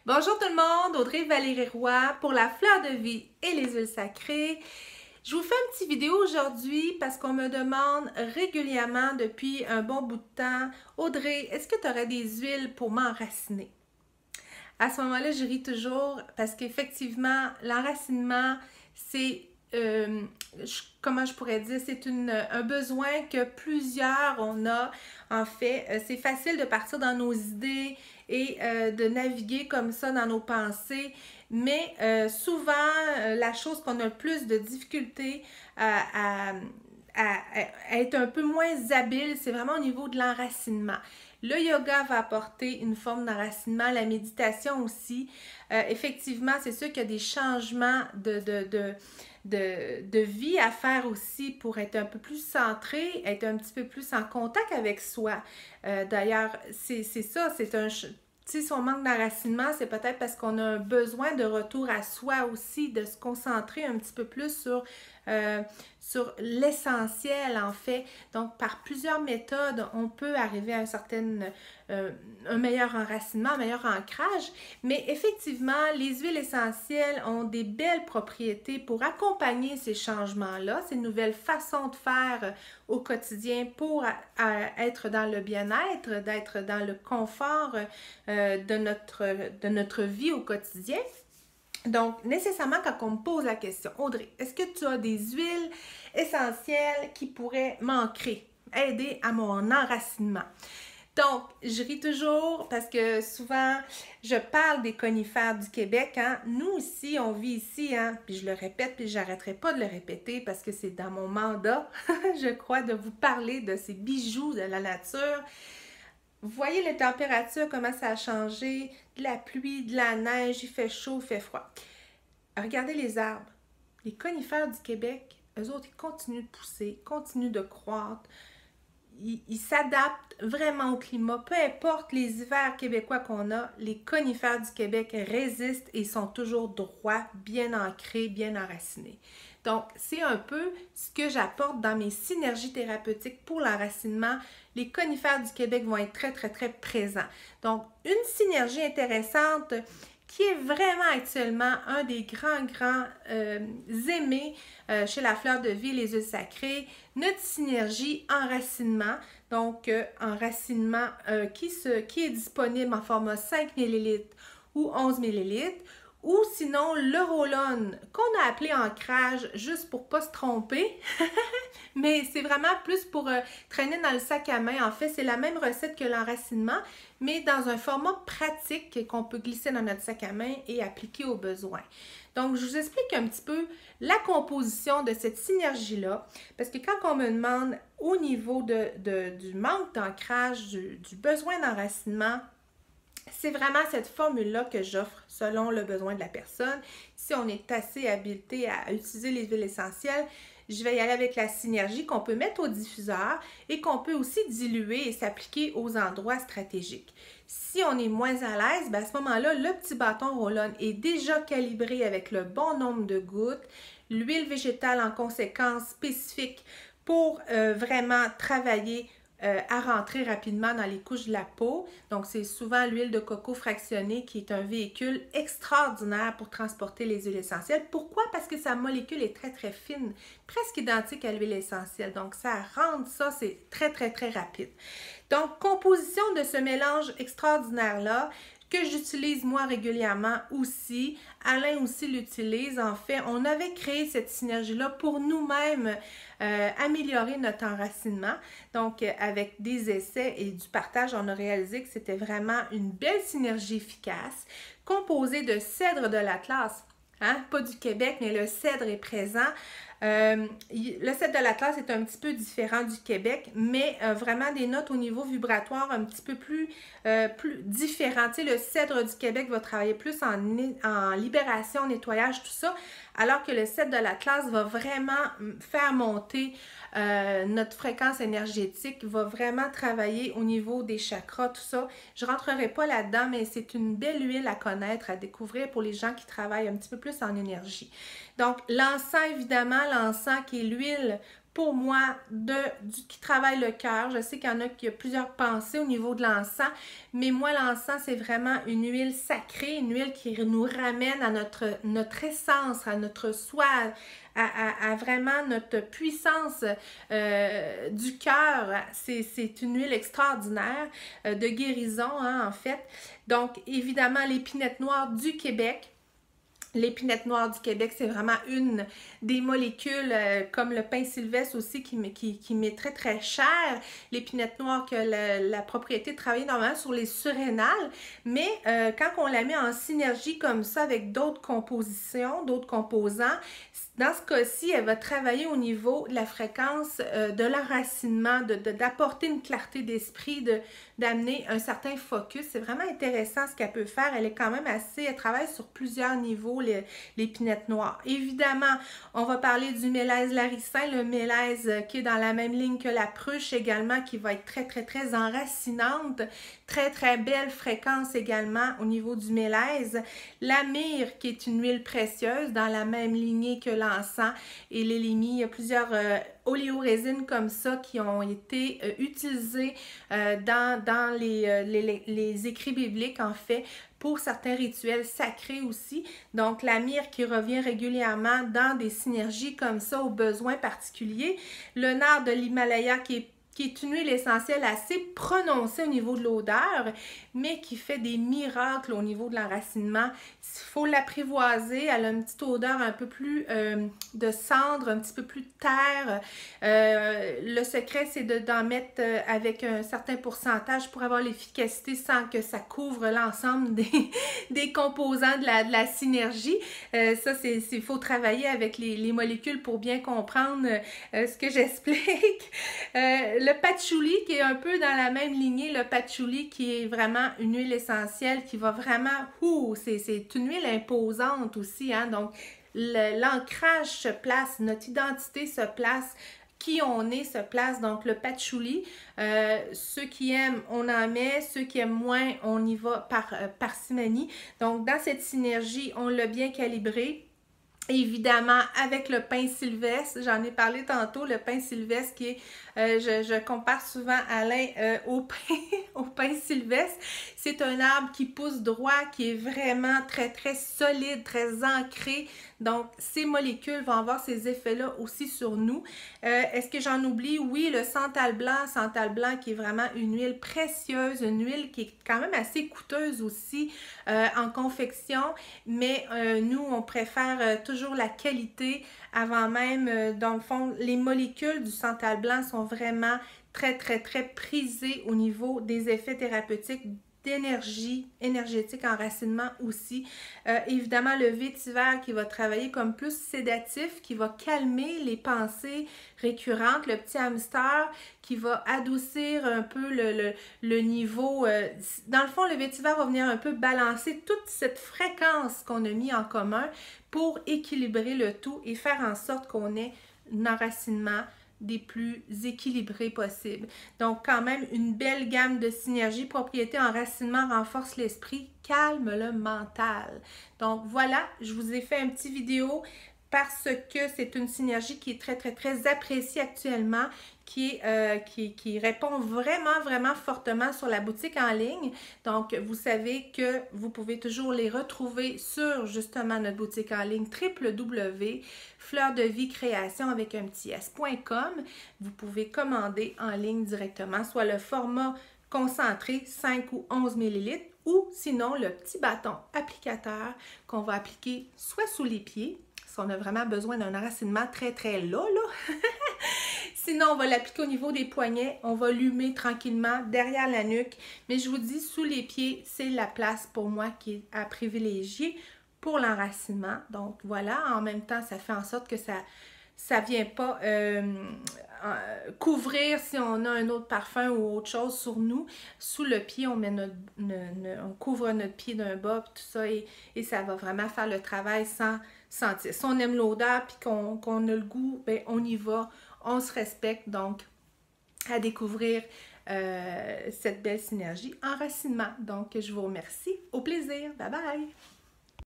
Bonjour tout le monde, Audrey Valérie Roy pour la fleur de vie et les huiles sacrées. Je vous fais une petite vidéo aujourd'hui parce qu'on me demande régulièrement depuis un bon bout de temps, Audrey, est-ce que tu aurais des huiles pour m'enraciner? À ce moment-là, je ris toujours parce qu'effectivement, l'enracinement, c'est, comment je pourrais dire, c'est un besoin que plusieurs on a. En fait, c'est facile de partir dans nos idées et de naviguer comme ça dans nos pensées, mais souvent, la chose qu'on a le plus de difficulté à être un peu moins habile, c'est vraiment au niveau de l'enracinement. Le yoga va apporter une forme d'enracinement, la méditation aussi. Effectivement, c'est sûr qu'il y a des changements de vie à faire aussi pour être un peu plus centré, être un petit peu plus en contact avec soi. D'ailleurs, c'est ça, c'est un... Si on manque d'enracinement, c'est peut-être parce qu'on a un besoin de retour à soi aussi, de se concentrer un petit peu plus sur l'essentiel en fait. Donc, par plusieurs méthodes, on peut arriver à un meilleur enracinement, un meilleur ancrage. Mais effectivement, les huiles essentielles ont des belles propriétés pour accompagner ces changements-là, ces nouvelles façons de faire au quotidien pour être dans le bien-être, d'être dans le confort de notre vie au quotidien. Donc, nécessairement, quand on me pose la question, Audrey, est-ce que tu as des huiles essentielles qui pourraient m'ancrer, aider à mon enracinement? Donc, je ris toujours parce que souvent, je parle des conifères du Québec. Hein? Nous ici, on vit ici, hein? Puis je le répète, puis j'arrêterai pas de le répéter parce que c'est dans mon mandat, je crois, de vous parler de ces bijoux de la nature. Vous voyez les températures, comment ça a changé, de la pluie, de la neige, il fait chaud, il fait froid. Regardez les arbres. Les conifères du Québec, eux autres, ils continuent de pousser, continuent de croître. Ils s'adaptent vraiment au climat. Peu importe les hivers québécois qu'on a, les conifères du Québec résistent et sont toujours droits, bien ancrés, bien enracinés. Donc, c'est un peu ce que j'apporte dans mes synergies thérapeutiques pour l'enracinement. Les conifères du Québec vont être très, très, très présents. Donc, une synergie intéressante qui est vraiment actuellement un des grands aimés chez la fleur de vie, les huiles sacrées, notre synergie enracinement. Donc, enracinement qui est disponible en format 5 ml ou 11 ml. Ou sinon, le roll-on qu'on a appelé ancrage, juste pour ne pas se tromper. Mais c'est vraiment plus pour traîner dans le sac à main. En fait, c'est la même recette que l'enracinement, mais dans un format pratique qu'on peut glisser dans notre sac à main et appliquer aux besoins. Donc, je vous explique un petit peu la composition de cette synergie-là, parce que quand on me demande au niveau du manque d'ancrage, du besoin d'enracinement, c'est vraiment cette formule-là que j'offre selon le besoin de la personne. Si on est assez habilité à utiliser les huiles essentielles, je vais y aller avec la synergie qu'on peut mettre au diffuseur et qu'on peut aussi diluer et s'appliquer aux endroits stratégiques. Si on est moins à l'aise, à ce moment-là, le petit bâton roll-on est déjà calibré avec le bon nombre de gouttes. L'huile végétale en conséquence spécifique pour vraiment travailler à rentrer rapidement dans les couches de la peau. Donc, c'est souvent l'huile de coco fractionnée qui est un véhicule extraordinaire pour transporter les huiles essentielles. Pourquoi? Parce que sa molécule est très, très fine, presque identique à l'huile essentielle. Donc, ça rentre ça, c'est très, très, très rapide. Donc, composition de ce mélange extraordinaire-là, que j'utilise moi régulièrement aussi. Alain aussi l'utilise. En fait, on avait créé cette synergie-là pour nous-mêmes améliorer notre enracinement. Donc, avec des essais et du partage, on a réalisé que c'était vraiment une belle synergie efficace, composée de cèdre de l'Atlas. Hein? Pas du Québec, mais le cèdre est présent. Le cèdre de l'Atlas est un petit peu différent du Québec, mais vraiment des notes au niveau vibratoire un petit peu plus différentes. Tu sais, le cèdre du Québec va travailler plus en libération, nettoyage, tout ça, alors que le cèdre de l'Atlas va vraiment faire monter notre fréquence énergétique, va vraiment travailler au niveau des chakras, tout ça. Je ne rentrerai pas là-dedans, mais c'est une belle huile à connaître, à découvrir pour les gens qui travaillent un petit peu plus en énergie. Donc, l'encens, évidemment, l'encens qui est l'huile pour moi, qui travaille le cœur. Je sais qu'il y en a qui ont plusieurs pensées au niveau de l'encens, mais moi, l'encens, c'est vraiment une huile sacrée, une huile qui nous ramène à notre essence, à notre soi, à vraiment notre puissance du cœur. C'est une huile extraordinaire de guérison, hein, en fait. Donc, évidemment, l'épinette noire du Québec. L'épinette noire du Québec, c'est vraiment une des molécules, comme le pin sylvestre aussi, qui m'est très, très cher. L'épinette noire qui a la propriété de travailler normalement sur les surrénales, mais quand on la met en synergie comme ça avec d'autres compositions, d'autres composants, dans ce cas-ci, elle va travailler au niveau de la fréquence de l'enracinement, d'apporter une clarté d'esprit, d'amener un certain focus. C'est vraiment intéressant ce qu'elle peut faire. Elle est quand même elle travaille sur plusieurs niveaux, l'épinette noire. Évidemment, on va parler du mélèze laricin, le mélèze qui est dans la même ligne que la pruche également, qui va être très, très, très enracinante. Très, très belle fréquence également au niveau du mélèze. La myrrhe, qui est une huile précieuse dans la même lignée que l'encens et l'élémie. Il y a plusieurs oléorésines comme ça qui ont été utilisées dans les écrits bibliques, en fait, pour certains rituels sacrés aussi. Donc, la myrrhe qui revient régulièrement dans des synergies comme ça aux besoins particuliers. Le nard de l'Himalaya qui est une huile essentielle assez prononcée au niveau de l'odeur, mais qui fait des miracles au niveau de l'enracinement. Il faut l'apprivoiser. Elle a une petite odeur un peu plus de cendre, un petit peu plus de terre. Le secret, c'est d'en mettre avec un certain pourcentage pour avoir l'efficacité sans que ça couvre l'ensemble des composants de la synergie. Ça, il faut travailler avec les molécules pour bien comprendre ce que j'explique. Le patchouli qui est un peu dans la même lignée, le patchouli qui est vraiment une huile essentielle qui va vraiment, c'est une huile imposante aussi, hein, donc l'ancrage se place, notre identité se place, qui on est se place, donc le patchouli. Ceux qui aiment, on en met, ceux qui aiment moins, on y va par parcimonie. Donc dans cette synergie, on l'a bien calibré. Évidemment, avec le pin sylvestre, j'en ai parlé tantôt, le pin sylvestre qui est, je compare souvent Alain au pin sylvestre. C'est un arbre qui pousse droit, qui est vraiment très, très solide, très ancré. Donc, ces molécules vont avoir ces effets-là aussi sur nous. Est-ce que j'en oublie? Oui, le santal blanc qui est vraiment une huile précieuse, une huile qui est quand même assez coûteuse aussi en confection, mais nous, on préfère toujours la qualité avant même, dans le fond, les molécules du santal blanc sont vraiment très, très, très prisées au niveau des effets thérapeutiques énergétique, enracinement aussi. Évidemment, le vétiver qui va travailler comme plus sédatif, qui va calmer les pensées récurrentes, le petit hamster qui va adoucir un peu le niveau. Dans le fond, le vétiver va venir un peu balancer toute cette fréquence qu'on a mis en commun pour équilibrer le tout et faire en sorte qu'on ait un enracinement des plus équilibrés possibles. Donc, quand même, une belle gamme de synergie. Propriété enracinement renforce l'esprit, calme le mental. Donc, voilà, je vous ai fait une petite vidéo parce que c'est une synergie qui est très, très, très appréciée actuellement, qui répond vraiment, vraiment fortement sur la boutique en ligne. Donc, vous savez que vous pouvez toujours les retrouver sur, justement, notre boutique en ligne www.fleurdevie-création avec un petit s.com. Vous pouvez commander en ligne directement, soit le format concentré 5 ou 11 ml, ou sinon le petit bâton applicateur qu'on va appliquer soit sous les pieds, si on a vraiment besoin d'un enracinement très, très là. Sinon, on va l'appliquer au niveau des poignets. On va l'humer tranquillement derrière la nuque. Mais je vous dis, sous les pieds, c'est la place pour moi qui est à privilégier pour l'enracinement. Donc, voilà. En même temps, ça fait en sorte que ça ne vient pas couvrir si on a un autre parfum ou autre chose sur nous. Sous le pied, on met on couvre notre pied d'un bas, tout ça, et ça va vraiment faire le travail sans sentir. Si on aime l'odeur puis qu'on a le goût, ben on y va. On se respecte, donc à découvrir cette belle synergie enracinement. Donc, je vous remercie. Au plaisir. Bye bye!